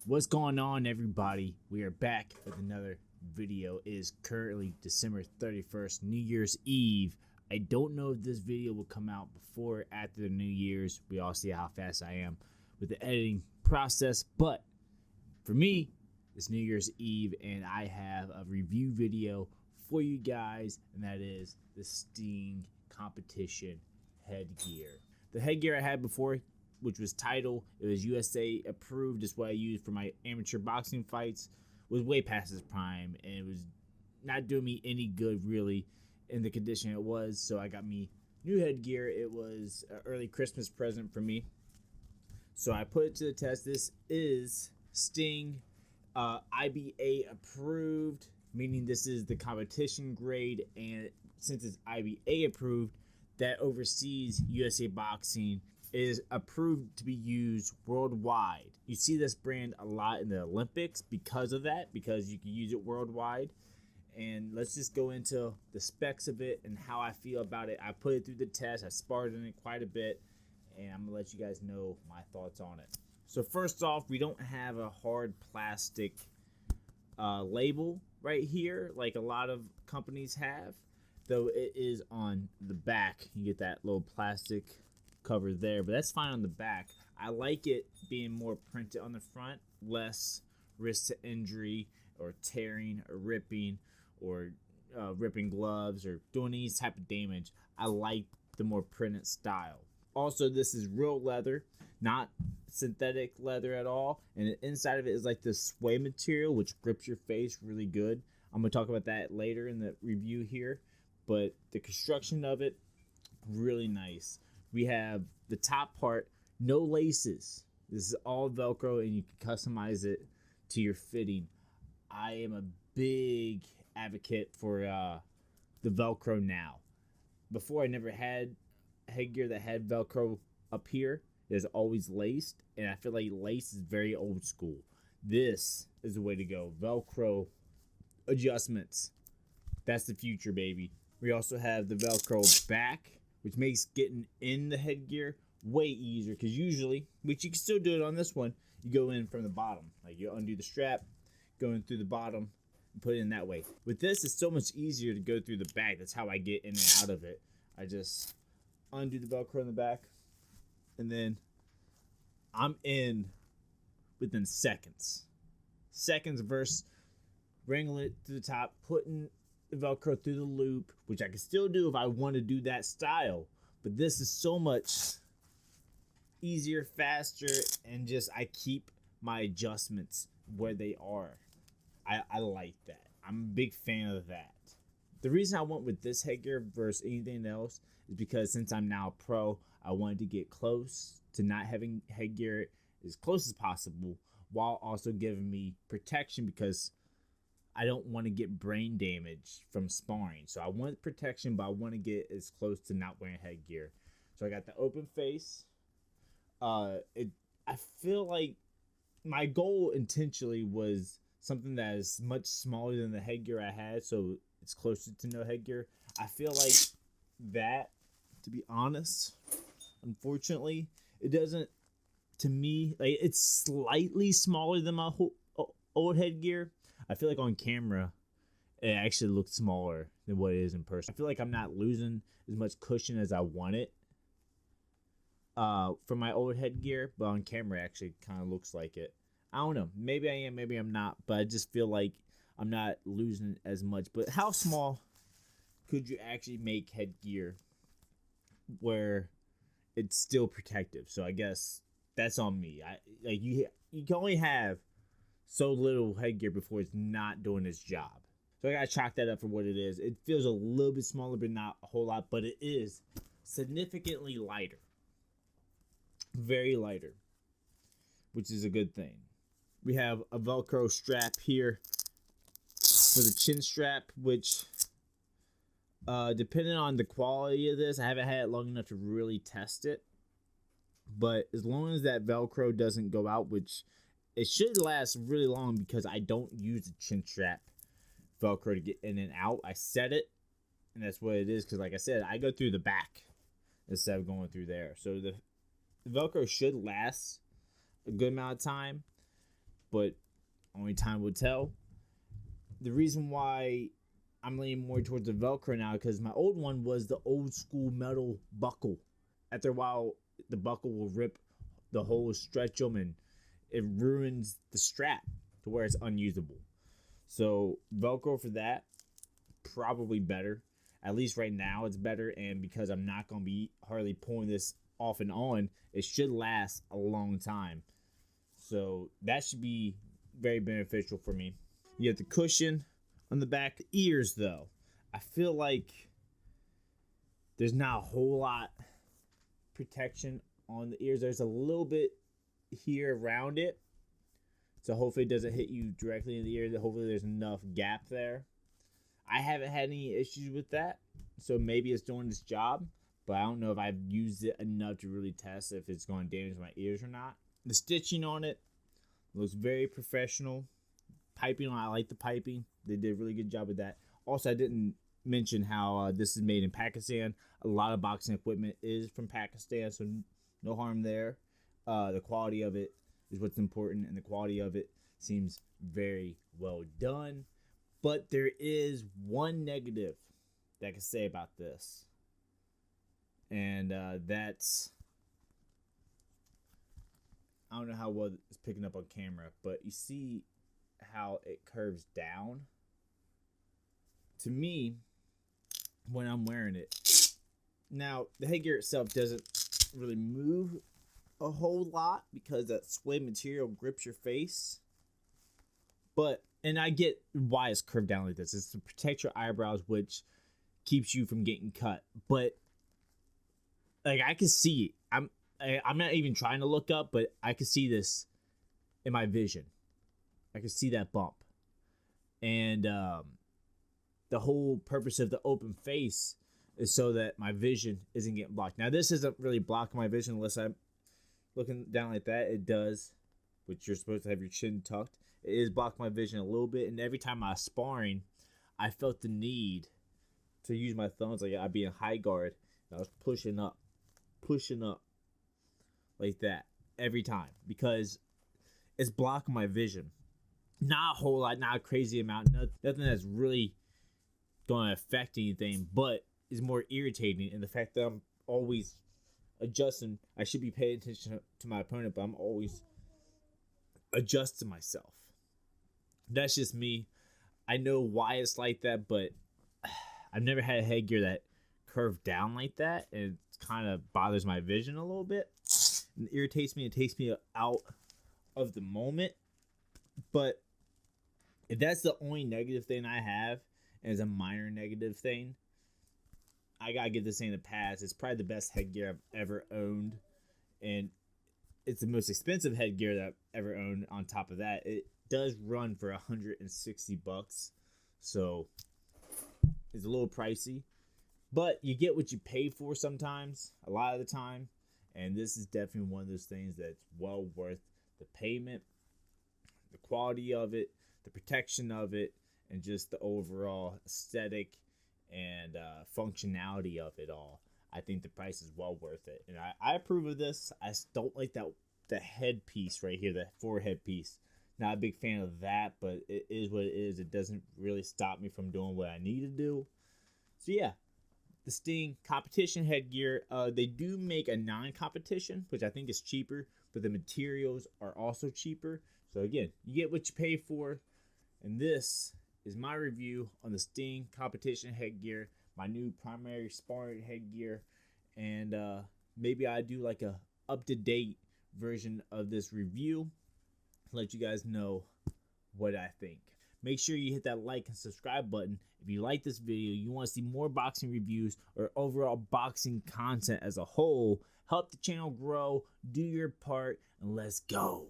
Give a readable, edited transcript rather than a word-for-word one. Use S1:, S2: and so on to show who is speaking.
S1: What's going on, everybody? We are back with another video. It is currently December 31st, New Year's Eve. I don't know if this video will come out before or after the New Year's. We all see how fast I am with the editing process, but for me, it's New Year's Eve and I have a review video for you guys, and that is the Sting competition headgear. The headgear I had before, which was Title, it was USA approved, is what I used for my amateur boxing fights, was way past its prime, and it was not doing me any good really in the condition it was. So I got me new headgear. It was an early Christmas present for me, so I put it to the test. This is Sting IBA approved, meaning this is the competition grade, and since it's IBA approved, that oversees USA Boxing, is approved to be used worldwide. You see this brand a lot in the Olympics because of that, because you can use it worldwide. And let's just go into the specs of it and how I feel about it. I put it through the test, I sparred in it quite a bit, and I'm gonna let you guys know my thoughts on it. So first off, we don't have a hard plastic label right here like a lot of companies have, though it is on the back. You get that little plastic cover there, but that's fine on the back. I like it being more printed on the front, less risk to injury or tearing or ripping or ripping gloves or doing any type of damage. I like the more printed style. Also, this is real leather, not synthetic leather at all, and the inside of it is like this suede material which grips your face really good. I'm going to talk about that later in the review here, but the construction of it, really nice. We have the top part, no laces. This is all Velcro, and you can customize it to your fitting. I am a big advocate for the Velcro now. Before, I never had headgear that had Velcro up here. It was always laced, and I feel like lace is very old school. This is the way to go. Velcro adjustments. That's the future, baby. We also have the Velcro back, which makes getting in the headgear way easier, because usually, which you can still do it on this one, you go in from the bottom. Like, you undo the strap, go in through the bottom, and put it in that way. With this, it's so much easier to go through the back. That's how I get in and out of it. I just undo the Velcro in the back, and then I'm in within seconds. Seconds versus wrangling it to the top, putting the Velcro through the loop, which I can still do if I want to do that style, but this is so much easier, faster, and just I keep my adjustments where they are. I like that. I'm a big fan of that. The reason I went with this headgear versus anything else is because since I'm now a pro, I wanted to get close to not having headgear as close as possible, while also giving me protection, because I don't want to get brain damage from sparring. So I want protection, but I want to get as close to not wearing headgear. So I got the open face. I feel like my goal intentionally was something that is much smaller than the headgear I had, so it's closer to no headgear. I feel like that, to be honest, unfortunately, it doesn't, to me, like, it's slightly smaller than my old headgear. I feel like on camera, it actually looks smaller than what it is in person. I feel like I'm not losing as much cushion as I want it from my old headgear, but on camera, it actually kind of looks like it. I don't know. Maybe I am, maybe I'm not, but I just feel like I'm not losing as much. But how small could you actually make headgear where it's still protective? So I guess that's on me. You can only have so little headgear before it's not doing its job. So I gotta chalk that up for what it is. It feels a little bit smaller, but not a whole lot, but it is significantly lighter. Very lighter, which is a good thing. We have a Velcro strap here for the chin strap, which depending on the quality of this, I haven't had it long enough to really test it, but as long as that Velcro doesn't go out, which it should last really long, because I don't use the chin strap Velcro to get in and out. I set it, and that's what it is, because like I said, I go through the back instead of going through there. So the Velcro should last a good amount of time. but only time will tell. The reason why I'm leaning more towards the Velcro now, because my old one was the old school metal buckle. After a while, the buckle will rip the holes, stretch them, and it ruins the strap to where it's unusable. So Velcro for that, probably better. At least right now it's better, and because I'm not going to be hardly pulling this off and on, it should last a long time. So that should be very beneficial for me. You have the cushion on the back. Ears, though, I feel like there's not a whole lot protection on the ears. There's a little bit here around it, so hopefully it doesn't hit you directly in the ear. Hopefully there's enough gap there. I haven't had any issues with that, so maybe it's doing its job, but I don't know if I've used it enough to really test if it's going to damage my ears or not. The stitching on it looks very professional. Piping on, I like the piping. They did a really good job with that. Also, I didn't mention how this is made in Pakistan. A lot of boxing equipment is from Pakistan, so no harm there. The quality of it is what's important, and the quality of it seems very well done. But there is one negative that I can say about this, and that's, I don't know how well it's picking up on camera, but you see how it curves down. To me, when I'm wearing it, now the headgear itself doesn't really move a whole lot because that suede material grips your face, but and I get why it's curved down like this. It's to protect your eyebrows, which keeps you from getting cut. But like, I can see it. I'm not even trying to look up, but I can see this in my vision. I can see that bump. And the whole purpose of the open face is so that my vision isn't getting blocked. Now, this isn't really blocking my vision unless I'm looking down like that. It does, which you're supposed to have your chin tucked. It is blocking my vision a little bit. And every time I was sparring, I felt the need to use my thumbs. Like, I'd be in high guard, and I was pushing up like that every time because it's blocking my vision. Not a whole lot, not a crazy amount, nothing that's really going to affect anything, but is more irritating. And the fact that I'm always adjusting, I should be paying attention to my opponent, but I'm always adjusting myself. That's just me. I know why it's like that, but I've never had a headgear that curved down like that, and it kind of bothers my vision a little bit. It irritates me. It takes me out of the moment. But if that's the only negative thing I have, and it's a minor negative thing, I gotta give this thing a pass. It's probably the best headgear I've ever owned, and it's the most expensive headgear that I've ever owned. On top of that, it does run for $160, so it's a little pricey, but you get what you pay for sometimes, a lot of the time. And this is definitely one of those things that's well worth the payment, the quality of it, the protection of it, and just the overall aesthetic and functionality of it all. I think the price is well worth it. And I approve of this. I don't like the headpiece right here, the forehead piece. Not a big fan of that, but it is what it is. It doesn't really stop me from doing what I need to do. So yeah, the Sting competition headgear. They do make a non-competition, which I think is cheaper, but the materials are also cheaper. So again, you get what you pay for. And this is my review on the Sting competition headgear, my new primary sparring headgear. And maybe I do like a up-to-date version of this review, let you guys know what I think. Make sure you hit that like and subscribe button if you like this video, you want to see more boxing reviews or overall boxing content as a whole. Help the channel grow, do your part, and let's go.